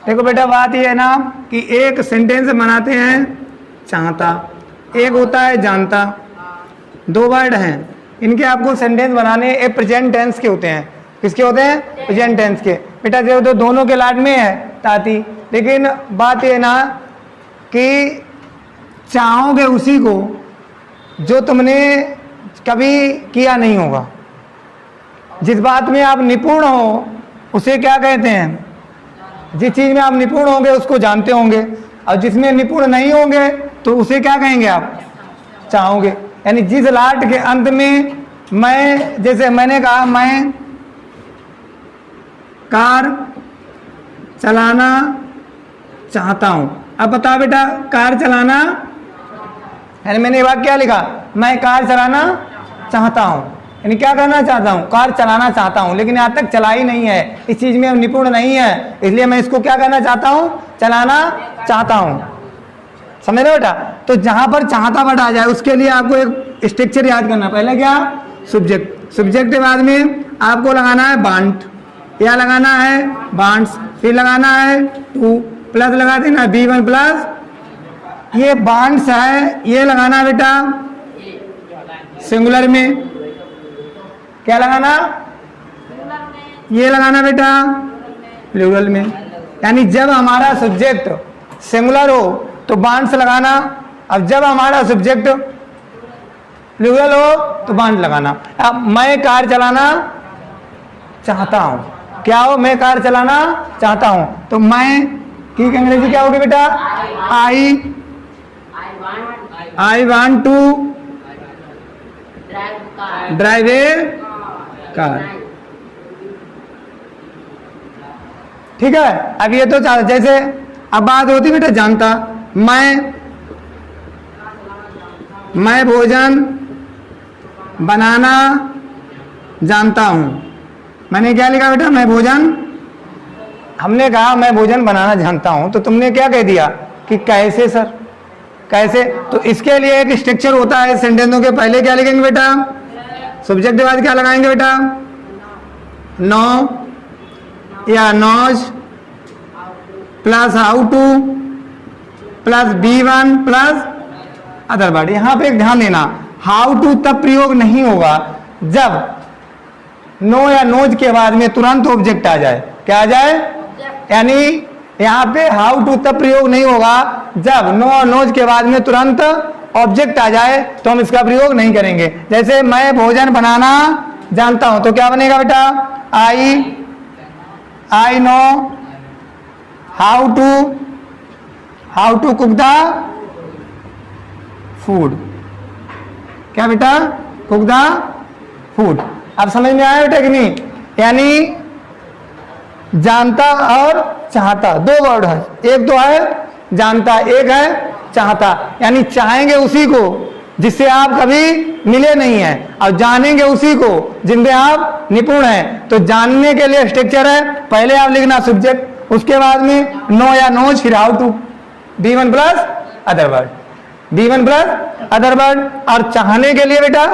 देखो बेटा, बात ये है ना कि एक सेंटेंस बनाते हैं चाहता, एक होता है जानता, दो वर्ड हैं। इनके आपको सेंटेंस बनाने एक प्रेजेंट टेंस के होते हैं। किसके होते हैं? प्रेजेंट टेंस के। बेटा जो तो दोनों के लाड में है ताती, लेकिन बात ये ना कि चाहोगे उसी को जो तुमने कभी किया नहीं होगा। जिस बात में आप निपुण हो उसे क्या कहते हैं? जिस चीज में आप निपुण होंगे उसको जानते होंगे, और जिसमें निपुण नहीं होंगे तो उसे क्या कहेंगे आप? चाहोगे। यानी जिस लाट के अंत में मैं, जैसे मैंने कहा मैं कार चलाना चाहता हूं। अब बता बेटा, कार चलाना, यानी मैंने ये वाक्य क्या लिखा? मैं कार चलाना चाहता हूं, यानी क्या करना चाहता हूं? कार चलाना चाहता हूं, लेकिन यहाँ तक चलाई नहीं है, इस चीज में निपुण नहीं है, इसलिए मैं इसको क्या करना चाहता हूं? चलाना चाहता हूं। समझ रहे बेटा? तो जहां पर चाहता वर्ड आ जाए उसके लिए आपको एक स्ट्रक्चर याद करना। पहले क्या? सब्जेक्ट। सब्जेक्ट के बाद में आपको लगाना है बांट, या लगाना है बांट्स, फिर लगाना है टू, प्लस लगा देना B1 प्लस, ये बांट्स है, ये लगाना है बेटा सिंगुलर में। क्या लगाना? ये लगाना बेटा प्लूरल में। यानी जब हमारा सब्जेक्ट सिंगुलर हो तो बांड्स लगाना, अब जब हमारा सब्जेक्ट प्लूरल हो तो बांड लगाना। अब मैं कार चलाना चाहता हूं, क्या हो? मैं कार चलाना चाहता हूं, तो मैं की अंग्रेजी क्या होगी बेटा? I want to drive a car. ठीक है। अब ये तो जैसे अब बात होती बेटा जानता, मैं भोजन बनाना जानता हूं। मैंने क्या लिखा बेटा? मैं भोजन, हमने कहा मैं भोजन बनाना जानता हूं, तो तुमने क्या कह दिया कि कैसे सर? कैसे? तो इसके लिए एक स्ट्रक्चर होता है सेंटेंसों के। पहले क्या लिखेंगे बेटा? सब्जेक्ट के बाद क्या लगाएंगे बेटा? नो या knows plus how to plus B1 plus other word. यहां पे एक ध्यान देना, हाउ टू तब प्रयोग नहीं होगा जब नो या नोज के बाद में तुरंत ऑब्जेक्ट आ जाए। क्या आ जाए? यानी यहां पे हाउ टू तब प्रयोग नहीं होगा जब नो और नोज के बाद में तुरंत ऑब्जेक्ट आ जाए, तो हम इसका प्रयोग नहीं करेंगे। जैसे मैं भोजन बनाना जानता हूं, तो क्या बनेगा बेटा? I know how to cook the food. क्या बेटा? Cook the food. अब समझ में आया बेटा कि नहीं? यानी जानता और चाहता दो वर्ड है, एक तो है जानता, एक है चाहता। यानी चाहेंगे उसी को जिससे आप कभी मिले नहीं हैं, और जानेंगे उसी को जिनमें आप निपुण हैं। तो जानने के लिए स्ट्रक्चर है, पहले आप लिखना सब्जेक्ट, उसके बाद में नो या नोज, फिर how to, B1 plus other word, B1 plus other word. और चाहने के लिए बेटा,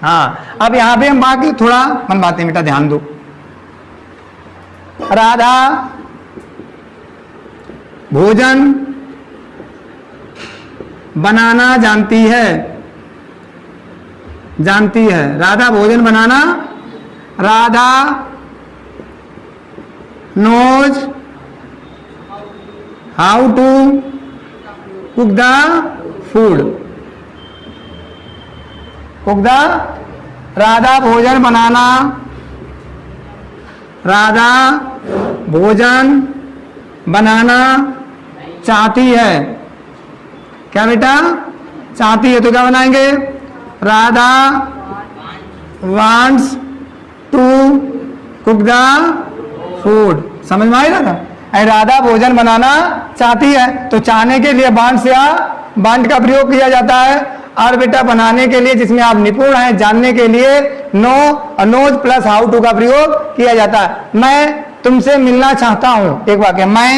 हाँ अब यहां पे हम बाकी थोड़ा बनवाते हैं बेटा, ध्यान दो। राधा भोजन बनाना जानती है, राधा भोजन बनाना, Radha knows how to cook the food, Radha भोजन बनाना, राधा भोजन बनाना चाहती है। क्या बेटा? चाहती है, तो क्या बनाएंगे? Radha wants to cook the food. समझ में आएगा था? राधा भोजन बनाना चाहती है, तो चाहने के लिए वांट्स या वांट का प्रयोग किया जाता है, और बेटा बनाने के लिए जिसमें आप निपुण हैं, जानने के लिए नो और नोज प्लस हाउ टू का प्रयोग किया जाता है। मैं तुमसे मिलना चाहता हूं, एक वाक्य, मैं